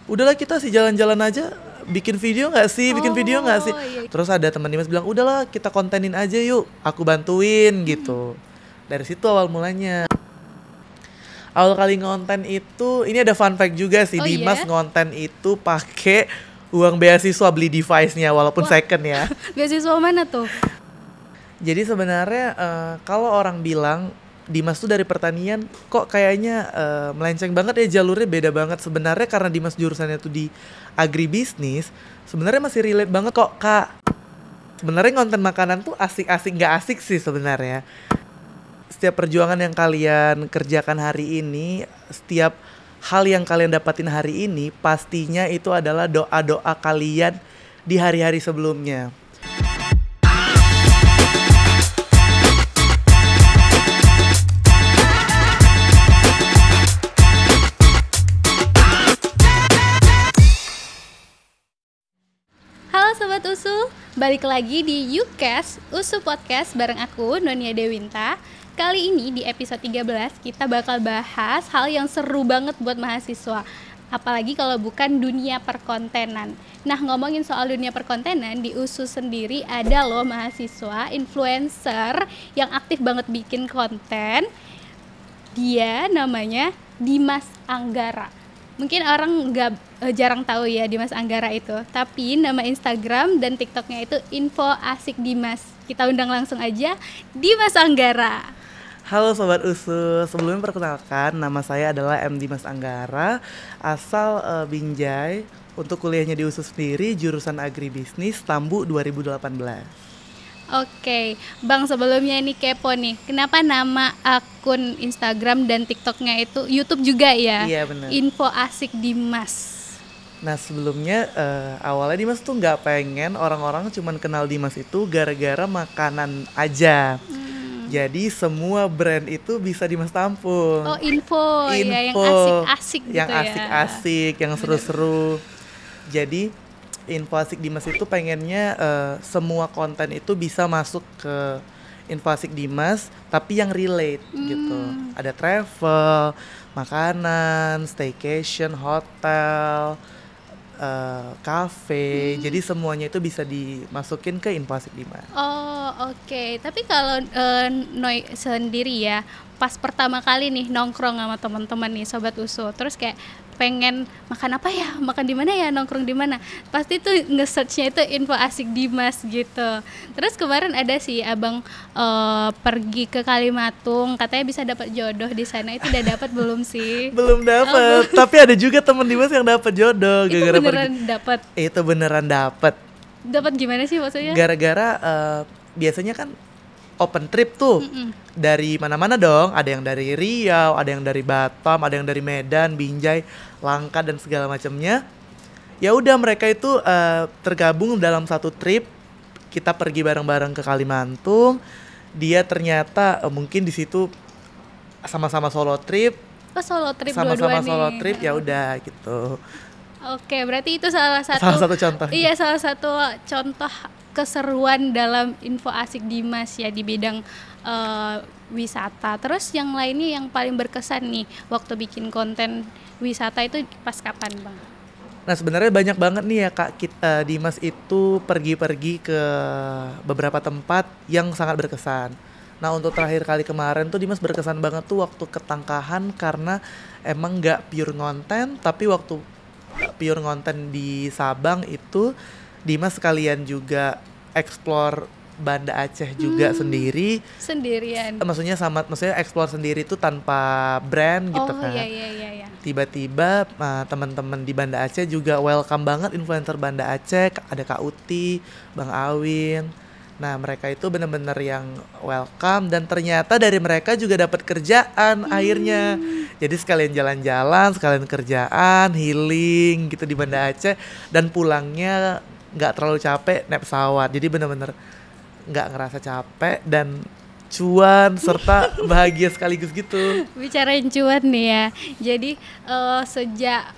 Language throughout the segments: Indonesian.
udahlah kita sih jalan-jalan aja, bikin video nggak sih, Iya. Terus ada teman Dimas bilang, udahlah kita kontenin aja yuk, aku bantuin gitu. Dari situ awal mulanya. Awal kali ngonten itu, ini ada fun fact juga sih, Oh, Dimas iya? ngonten itu pakai uang beasiswa beli device-nya walaupun second ya. Beasiswa mana tuh? Jadi sebenarnya kalau orang bilang Dimas tuh dari pertanian kok kayaknya melenceng banget ya, jalurnya beda banget. Sebenarnya karena Dimas jurusannya tuh di agribisnis, sebenarnya masih relate banget kok Kak. Sebenarnya ngonten makanan tuh asik-asik nggak asik sih sebenarnya. Setiap perjuangan yang kalian kerjakan hari ini, setiap hal yang kalian dapatin hari ini, pastinya itu adalah doa-doa kalian di hari-hari sebelumnya. Halo Sobat USU, balik lagi di YouCast, USU Podcast bareng aku, Nonia Dewinta. Kali ini di episode 13 kita bakal bahas hal yang seru banget buat mahasiswa. Apalagi kalau bukan dunia perkontenan. Nah, ngomongin soal dunia perkontenan, di USU sendiri ada loh mahasiswa, influencer yang aktif banget bikin konten. Dia namanya Dimas Anggara. Mungkin orang jarang tahu ya Dimas Anggara itu, tapi nama Instagram dan TikToknya itu Info Asik Dimas. Kita undang langsung aja Dimas Anggara. Halo Sobat USU, sebelumnya perkenalkan nama saya adalah M. Dimas Anggara, asal Binjai, untuk kuliahnya di USU sendiri, jurusan agribisnis, Tambu 2018. Oke, Bang, sebelumnya ini kepo nih, kenapa nama akun Instagram dan TikToknya itu YouTube juga ya? Iya benar. Info Asik Dimas. Nah sebelumnya awalnya Dimas tuh nggak pengen orang-orang cuman kenal Dimas itu gara-gara makanan aja. Jadi semua brand itu bisa Dimas tampung. Oh, info ya, yang asik-asik gitu yang asik-asik, yang seru-seru. Jadi Info Asik Dimas itu pengennya semua konten itu bisa masuk ke Info Asik Dimas, tapi yang relate gitu. Ada travel, makanan, staycation, hotel, cafe. Jadi semuanya itu bisa dimasukin ke Info Asik Dimas. Oh, oke. Tapi kalau Noi sendiri ya, pas pertama kali nih nongkrong sama teman-teman nih Sobat USU, terus kayak pengen makan apa ya, makan di mana ya, nongkrong di mana, pasti tuh nge-searchnya itu Info Asik Dimas gitu. Terus kemarin ada sih abang pergi ke Kalimatung, katanya bisa dapat jodoh di sana. Itu udah dapat belum sih? Belum dapat, tapi ada juga teman Dimas yang dapat jodoh Itu gara-gara beneran dapat. Itu beneran dapat. Dapat gimana sih maksudnya? Gara-gara biasanya kan open trip tuh. Dari mana-mana dong, ada yang dari Riau, ada yang dari Batam, ada yang dari Medan, Binjai, Langka dan segala macamnya. Ya udah mereka itu tergabung dalam satu trip. Kita pergi bareng-bareng ke Kalimantung. Dia ternyata mungkin di situ sama-sama solo trip. Oh, solo trip Sama-sama dua-dua nih. solo trip, ya udah gitu. Oke, berarti itu salah satu contoh. Iya, salah satu contoh keseruan dalam Info Asik Dimas ya di bidang wisata. Terus yang lainnya yang paling berkesan nih waktu bikin konten wisata itu pas kapan, Bang? Nah sebenarnya banyak banget nih ya Kak, Dimas itu pergi-pergi ke beberapa tempat yang sangat berkesan. Nah untuk terakhir kali kemarin tuh Dimas berkesan banget tuh waktu ke Tangkahan, karena emang gak pure ngonten, tapi waktu pure ngonten di Sabang itu Dimas sekalian juga explore Banda Aceh juga Sendirian. Maksudnya explore sendiri tuh tanpa brand gitu kan. Iya. Tiba-tiba teman-teman di Banda Aceh juga welcome banget, influencer Banda Aceh, ada Kak Uti, Bang Awin. Nah mereka itu benar-benar yang welcome, dan ternyata dari mereka juga dapat kerjaan akhirnya. Jadi sekalian jalan-jalan, sekalian kerjaan, healing gitu di Banda Aceh, dan pulangnya nggak terlalu capek naik pesawat. Jadi benar-benar nggak ngerasa capek dan cuan serta bahagia sekaligus gitu. Bicarain cuan nih ya. Jadi sejak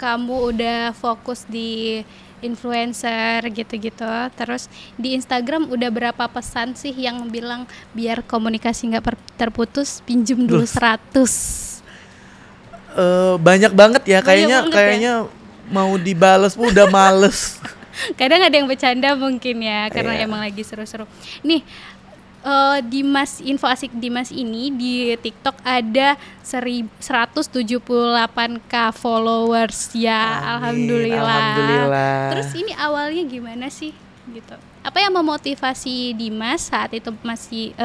kamu udah fokus di influencer gitu-gitu, terus di Instagram udah berapa pesan sih yang bilang biar komunikasi nggak terputus pinjem dulu 100? Banyak banget ya, kayaknya mau dibales pun udah males. Kadang ada yang bercanda mungkin ya, karena Iya. emang lagi seru-seru. Nih, Info Asik Dimas ini di TikTok ada 178k followers ya. Amin, Alhamdulillah. alhamdulillah. Terus ini awalnya gimana sih gitu? Apa yang memotivasi Dimas saat itu masih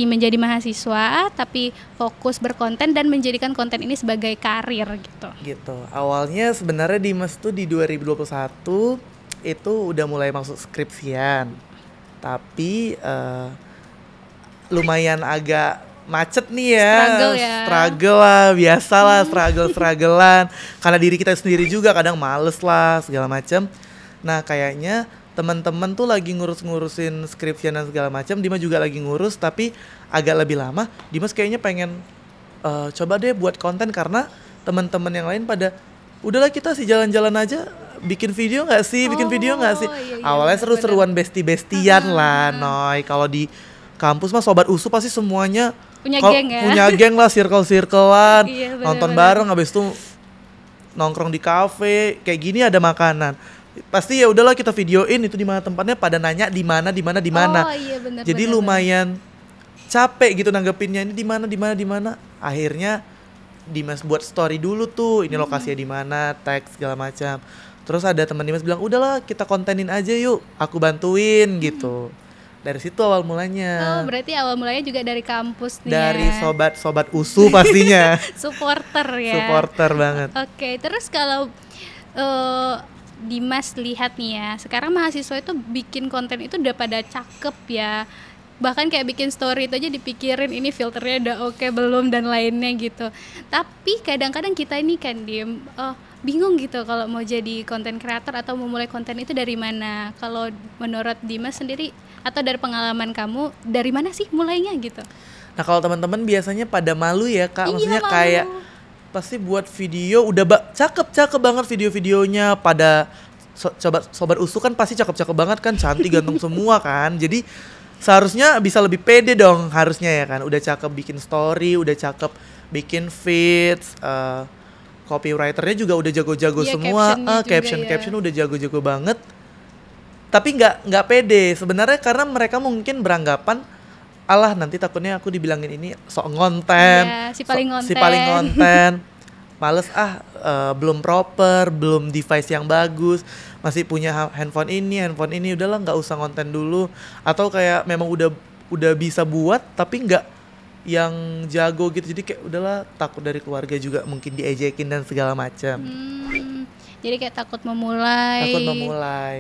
menjadi mahasiswa tapi fokus berkonten dan menjadikan konten ini sebagai karir gitu? Gitu. Awalnya sebenarnya Dimas tuh di 2021 itu udah mulai masuk skripsian. Tapi lumayan agak macet nih ya. Struggle lah, biasalah struggle-strugglean. Karena diri kita sendiri juga kadang males lah segala macam. Nah, kayaknya teman-teman tuh lagi ngurusin skripsian dan segala macam. Dimas juga lagi ngurus tapi agak lebih lama. Dimas kayaknya pengen coba deh buat konten karena teman-teman yang lain pada udahlah kita sih jalan-jalan aja. Bikin video nggak sih? Iya, Awalnya seru-seruan besti-bestian lah, Noy. Kalau di kampus mah sobat USU pasti semuanya punya geng ya. Punya geng lah, circle-circlean, Iya, nonton bareng, habis itu nongkrong di kafe, kayak gini ada makanan. Pasti ya udahlah kita videoin itu di mana tempatnya, pada nanya di mana. Oh iya, benar. Jadi lumayan capek gitu nanggepinnya, ini di mana. Akhirnya Dimas buat story dulu tuh, ini lokasinya di mana, tag segala macam. Terus ada teman Dimas bilang, udahlah kita kontenin aja yuk, aku bantuin gitu. Dari situ awal mulanya. Oh, berarti awal mulanya juga dari kampus nih Dari ya. sobat USU pastinya. Supporter ya. Supporter banget. Oke, terus kalau Dimas lihat nih ya, sekarang mahasiswa itu bikin konten itu udah pada cakep ya. Bahkan kayak bikin story itu aja dipikirin ini filternya udah oke belum dan lainnya gitu. Tapi kadang-kadang kita ini kan bingung gitu kalau mau jadi konten kreator atau mau mulai konten itu dari mana. Kalau menurut Dimas sendiri atau dari pengalaman kamu, dari mana sih mulainya gitu? Nah, kalau teman-teman biasanya pada malu ya Kak, maksudnya malu. kayak pasti buat video udah cakep banget videonya, pada sobat USU kan pasti cakep banget kan, cantik ganteng semua kan. Jadi seharusnya bisa lebih pede dong harusnya ya kan. Udah cakep bikin story, udah cakep bikin feeds, copywriternya juga udah jago-jago semua, caption udah jago-jago banget. Tapi nggak pede sebenarnya karena mereka mungkin beranggapan alah nanti takutnya aku dibilangin ini sok ngonten, si paling ngonten. Males belum proper, belum device yang bagus, masih punya handphone ini, udahlah nggak usah ngonten dulu. Atau kayak memang udah bisa buat tapi nggak yang jago gitu, jadi kayak udahlah takut dari keluarga juga mungkin diejekin dan segala macam. Jadi kayak takut memulai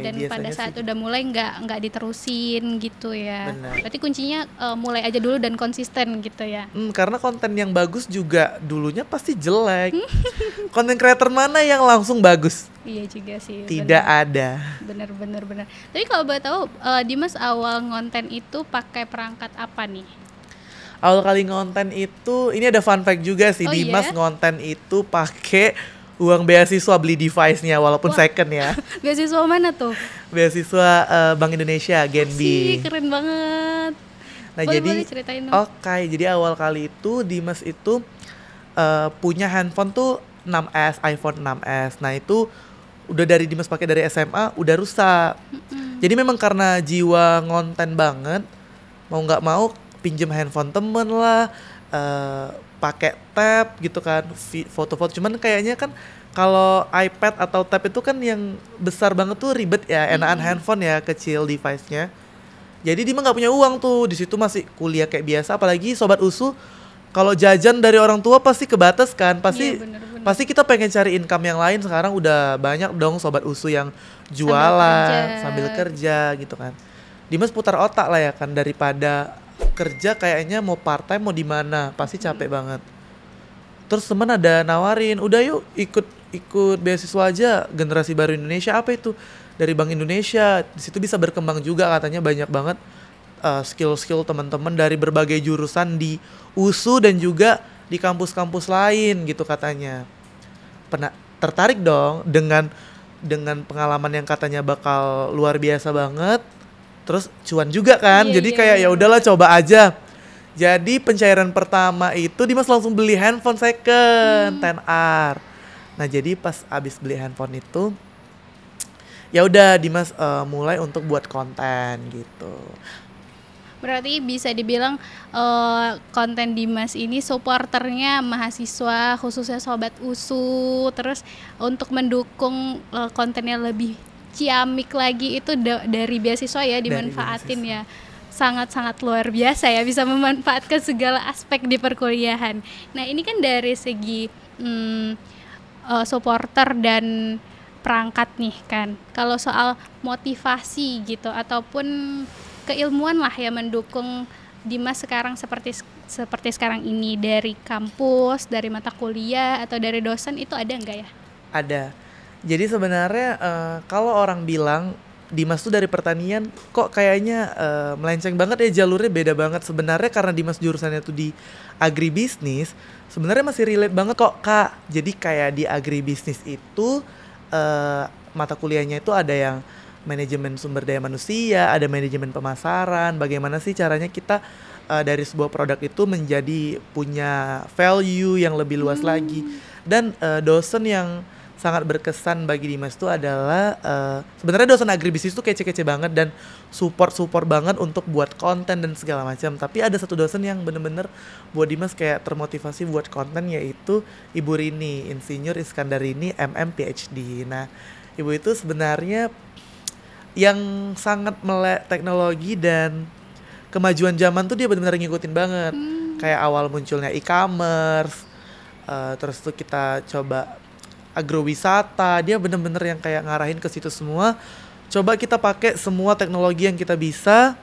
dan biasanya pada saat sih. udah mulai nggak diterusin gitu ya. Benar. Berarti kuncinya mulai aja dulu dan konsisten gitu ya. Karena konten yang bagus juga dulunya pasti jelek. Konten creator mana yang langsung bagus? Iya juga sih. Tidak ada. Bener. Tapi kalau boleh tahu, Dimas awal ngonten itu pakai perangkat apa nih? Awal kali ngonten itu, ini ada fun fact juga sih. Oh, Dimas iya? ngonten itu pakai uang beasiswa, beli device-nya walaupun second ya. Beasiswa mana tuh? Beasiswa Bank Indonesia, Genbi. Keren banget. Nah, boleh ceritain dong. Jadi awal kali itu Dimas itu punya handphone tuh 6S, iPhone 6S. Nah, itu udah dari Dimas pakai dari SMA udah rusak. Jadi memang karena jiwa ngonten banget, mau nggak mau pinjem handphone temen lah, pakai tab gitu kan, foto-foto. Cuman kayaknya kan kalau iPad atau tab itu kan yang besar banget tuh ribet ya, enakan handphone ya, kecil device-nya. Jadi dia nggak punya uang tuh, di situ masih kuliah kayak biasa. Apalagi sobat USU kalau jajan dari orang tua pasti kebatas kan, pasti kita pengen cari income yang lain. Sekarang udah banyak dong sobat USU yang jualan sambil kerja gitu kan. Dimas putar otak lah ya kan, daripada kerja kayaknya mau part time mau di mana, pasti capek banget. Terus teman ada nawarin, udah yuk ikut beasiswa aja Generasi Baru Indonesia, apa itu? Dari Bank Indonesia. Di situ bisa berkembang juga katanya, banyak banget skill-skill teman-teman dari berbagai jurusan di USU dan juga di kampus-kampus lain gitu katanya. Tertarik dong dengan pengalaman yang katanya bakal luar biasa banget. Terus cuan juga kan, jadi kayak ya udahlah coba aja. Jadi pencairan pertama itu Dimas langsung beli handphone second 10R. Nah jadi pas abis beli handphone itu, ya udah Dimas mulai untuk buat konten gitu. Berarti bisa dibilang konten Dimas ini supporternya mahasiswa, khususnya Sobat USU. Terus untuk mendukung kontennya lebih ciamik lagi itu dari beasiswa ya, dimanfaatin ya. Sangat-sangat luar biasa ya, bisa memanfaatkan segala aspek di perkuliahan. Nah ini kan dari segi supporter dan perangkat nih kan. Kalau soal motivasi gitu ataupun keilmuan lah yang mendukung Dimas sekarang seperti sekarang ini, dari kampus, dari mata kuliah atau dari dosen, itu ada nggak ya? Ada. Jadi sebenarnya kalau orang bilang Dimas tuh dari pertanian kok kayaknya melenceng banget ya, jalurnya beda banget. Sebenarnya karena Dimas jurusannya tuh di agribisnis, sebenarnya masih relate banget kok Kak. Jadi kayak di agribisnis itu mata kuliahnya itu ada yang manajemen sumber daya manusia, ada manajemen pemasaran, bagaimana sih caranya kita dari sebuah produk itu menjadi punya value yang lebih luas lagi. Dan dosen yang sangat berkesan bagi Dimas itu adalah sebenarnya dosen agribisnis itu kece-kece banget dan support banget untuk buat konten dan segala macam. Tapi ada satu dosen yang bener-bener buat Dimas kayak termotivasi buat konten, yaitu Ibu Rini, Insinyur Iskandarini MM PhD. Nah, Ibu itu sebenarnya yang sangat melek teknologi dan kemajuan zaman tuh dia benar-benar ngikutin banget. Kayak awal munculnya e-commerce, terus tuh kita coba agrowisata, dia benar-benar yang kayak ngarahin ke situ semua. Coba kita pakai semua teknologi yang kita bisa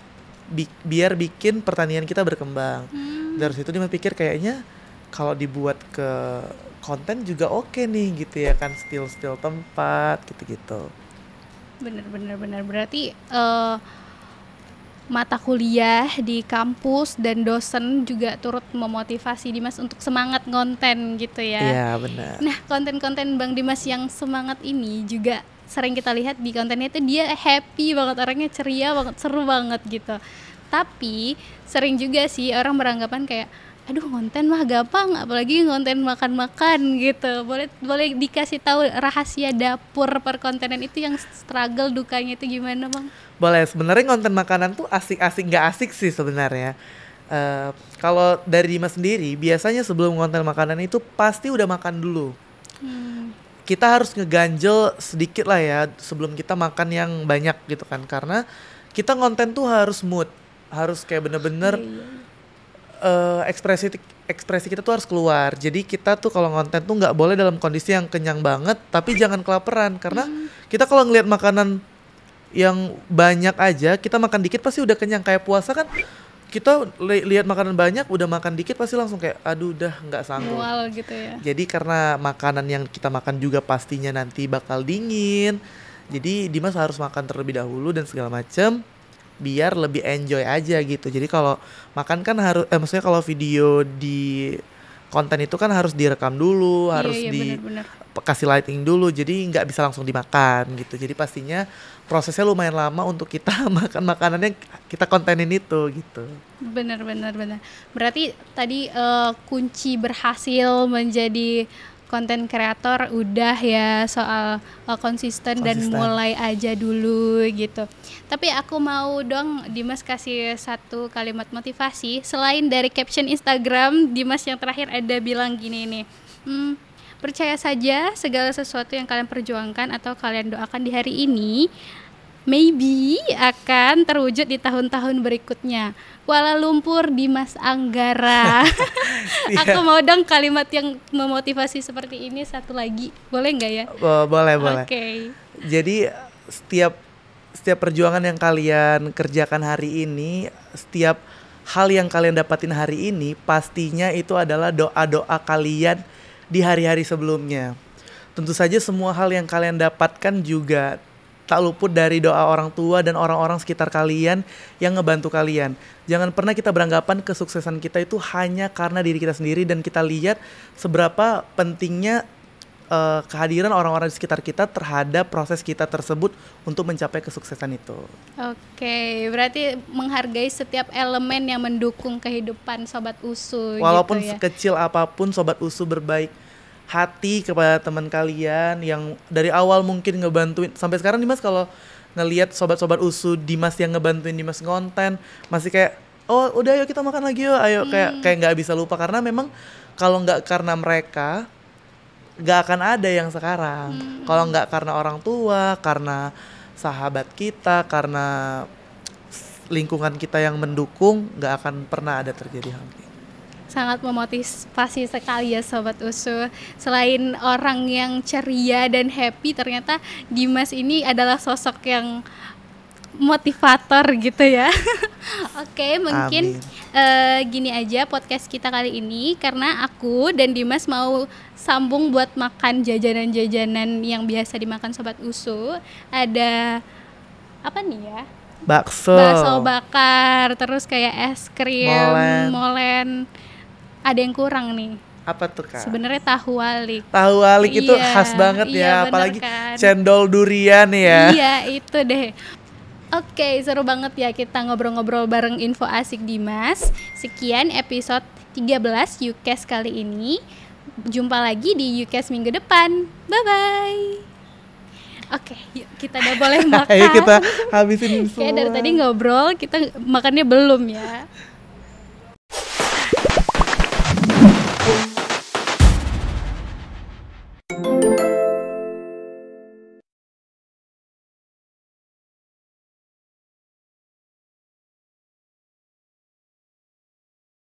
biar bikin pertanian kita berkembang. Dari situ dia pikir kayaknya kalau dibuat ke konten juga oke nih gitu ya kan, still tempat gitu-gitu. Bener. Berarti mata kuliah di kampus dan dosen juga turut memotivasi Dimas untuk semangat konten gitu ya. Iya benar. Nah konten-konten Bang Dimas yang semangat ini juga sering kita lihat di kontennya itu dia happy banget, orangnya ceria banget, seru banget gitu. Tapi sering juga sih orang beranggapan kayak, aduh konten mah gampang, apalagi konten makan-makan gitu. Boleh dikasih tahu rahasia dapur perkontenan itu yang struggle dukanya itu gimana Bang? Boleh. Sebenarnya konten makanan tuh asik-asik nggak asik sih sebenarnya. Kalau dari Dimas sendiri biasanya sebelum konten makanan itu pasti udah makan dulu. Kita harus ngeganjel sedikit lah ya sebelum kita makan yang banyak gitu kan, karena kita konten tuh harus mood, harus kayak bener-bener ekspresi kita tuh harus keluar. Jadi kita tuh kalau konten tuh nggak boleh dalam kondisi yang kenyang banget, tapi jangan kelaparan. Karena kita kalau ngelihat makanan yang banyak aja, kita makan dikit pasti udah kenyang. Kayak puasa kan, kita lihat makanan banyak, udah makan dikit pasti langsung kayak aduh udah nggak sanggup. Mual gitu ya. Jadi karena makanan yang kita makan juga pastinya nanti bakal dingin, jadi Dimas harus makan terlebih dahulu dan segala macem biar lebih enjoy aja gitu. Jadi kalau makan kan harus maksudnya kalau video di konten itu kan harus direkam dulu, harus bener. kasih lighting dulu, jadi nggak bisa langsung dimakan gitu. Jadi pastinya prosesnya lumayan lama untuk kita makan makanan yang kita kontenin itu gitu. Bener. Berarti tadi kunci berhasil menjadi konten kreator udah ya soal konsisten dan mulai aja dulu gitu. Tapi aku mau dong Dimas kasih satu kalimat motivasi selain dari caption Instagram Dimas yang terakhir ada bilang gini nih. Percaya saja segala sesuatu yang kalian perjuangkan atau kalian doakan di hari ini maybe akan terwujud di tahun-tahun berikutnya. Kuala Lumpur Dimas Anggara. Aku mau dong kalimat yang memotivasi seperti ini satu lagi. Boleh nggak ya? Boleh. Okay. Jadi setiap perjuangan yang kalian kerjakan hari ini, setiap hal yang kalian dapatin hari ini, pastinya itu adalah doa-doa kalian di hari-hari sebelumnya. Tentu saja semua hal yang kalian dapatkan juga tak luput dari doa orang tua dan orang-orang sekitar kalian yang ngebantu kalian. Jangan pernah kita beranggapan kesuksesan kita itu hanya karena diri kita sendiri, dan kita lihat seberapa pentingnya kehadiran orang-orang di sekitar kita terhadap proses kita tersebut untuk mencapai kesuksesan itu. Oke, berarti menghargai setiap elemen yang mendukung kehidupan Sobat USU. Walaupun gitu ya. sekecil apapun Sobat USU berbaik hati kepada teman kalian yang dari awal mungkin ngebantuin sampai sekarang. Dimas kalau ngelihat sobat-sobat USU Dimas yang ngebantuin Dimas ngonten masih kayak oh udah yuk kita makan lagi yuk ayo, kayak nggak bisa lupa karena memang kalau nggak karena mereka nggak akan ada yang sekarang. Kalau nggak karena orang tua, karena sahabat kita, karena lingkungan kita yang mendukung, nggak akan pernah ada terjadi hal ini. Sangat memotivasi sekali ya Sobat USU. Selain orang yang ceria dan happy, ternyata Dimas ini adalah sosok yang motivator gitu ya. Oke, mungkin gini aja podcast kita kali ini, karena aku dan Dimas mau sambung buat makan jajanan-jajanan yang biasa dimakan Sobat USU. Ada apa nih ya? Bakso bakar, terus kayak es krim, molen. Ada yang kurang nih. Apa tuh Kak? Sebenarnya tahu walik. Tahu walik itu khas banget ya, apalagi kan? Cendol durian ya. Iya, itu deh. Oke, seru banget ya kita ngobrol-ngobrol bareng Info Asik Dimas. Sekian episode 13 UCAS kali ini. Jumpa lagi di UCAS minggu depan. Bye-bye. Oke, yuk kita udah boleh makan. Ayo kita habisin semua. Kayak dari tadi ngobrol, kita makannya belum ya.